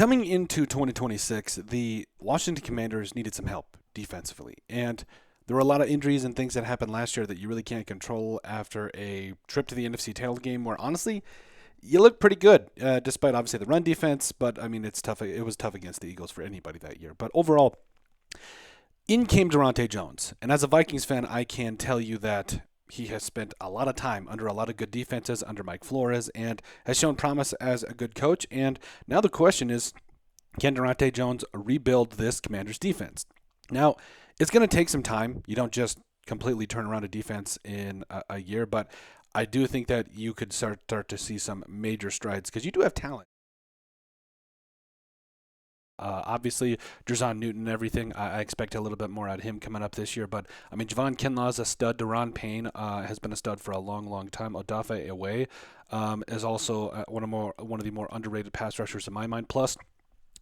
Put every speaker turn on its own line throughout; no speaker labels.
Coming into 2026, the Washington Commanders needed some help defensively. And there were a lot of injuries and things that happened last year that you really can't control after a trip to the NFC title game where, honestly, you look pretty good, despite obviously the run defense. But, I mean, it's tough. It was tough against the Eagles for anybody that year. But overall, in came Daronte Jones. And as a Vikings fan, I can tell you that he has spent a lot of time under a lot of good defenses under Mike Flores and has shown promise as a good coach. And now the question is, can Daronte Jones rebuild this Commanders defense? Now, it's going to take some time. You don't just completely turn around a defense in a year, but I do think that you could start to see some major strides because you do have talent. Obviously, Drazon Newton and everything, I expect a little bit more out of him coming up this year. But, I mean, Javon Kinlaw's a stud. Daron Payne has been a stud for a long, long time. Odafe Away is also one of the more underrated pass rushers in my mind. Plus,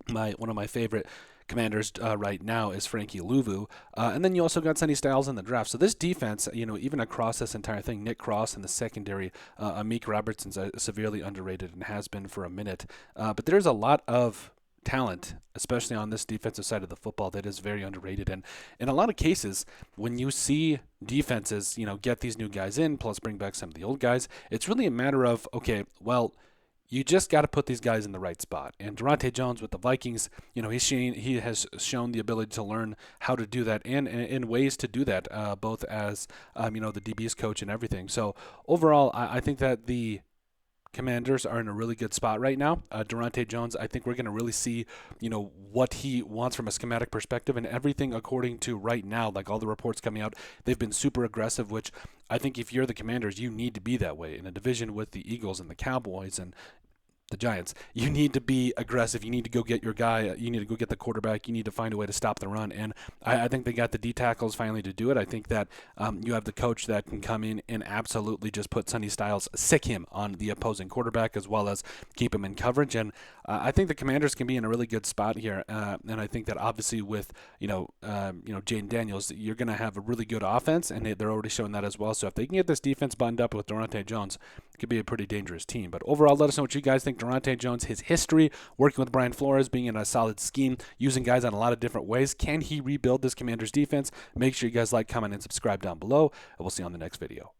one of my favorite Commanders right now is Frankie Louvu. And then you also got Sonny Styles in the draft. So this defense, even across this entire thing, Nick Cross in the secondary, Amik Robertson's severely underrated and has been for a minute. But there's a lot of talent, especially on this defensive side of the football, that is very underrated. And in a lot of cases, when you see defenses, get these new guys in, plus bring back some of the old guys, it's really a matter of, okay, well, you just got to put these guys in the right spot. And Daronte Jones with the Vikings, he has shown the ability to learn how to do that and in ways to do that, both as, the DB's coach and everything. So overall, I think that the Commanders are in a really good spot right now. Daronte Jones, I think we're going to really see, what he wants from a schematic perspective and everything according to right now, like all the reports coming out, they've been super aggressive, which I think if you're the Commanders, you need to be that way in a division with the Eagles and the Cowboys and the Giants. You need to be aggressive. You need to go get your guy. You need to go get the quarterback. You need to find a way to stop the run. And I think they got the D tackles finally to do it. I think that you have the coach that can come in and absolutely just put Sonny Styles, sick him on the opposing quarterback as well as keep him in coverage. And I think the Commanders can be in a really good spot here. And I think that obviously with Jaden Daniels, you're going to have a really good offense, and they're already showing that as well. So if they can get this defense buttoned up with Daronte Jones, it could be a pretty dangerous team. But overall, let us know what you guys think. Daronte Jones, his history, working with Brian Flores, being in a solid scheme, using guys in a lot of different ways. Can he rebuild this Commanders defense? Make sure you guys like, comment, and subscribe down below, and we'll see you on the next video.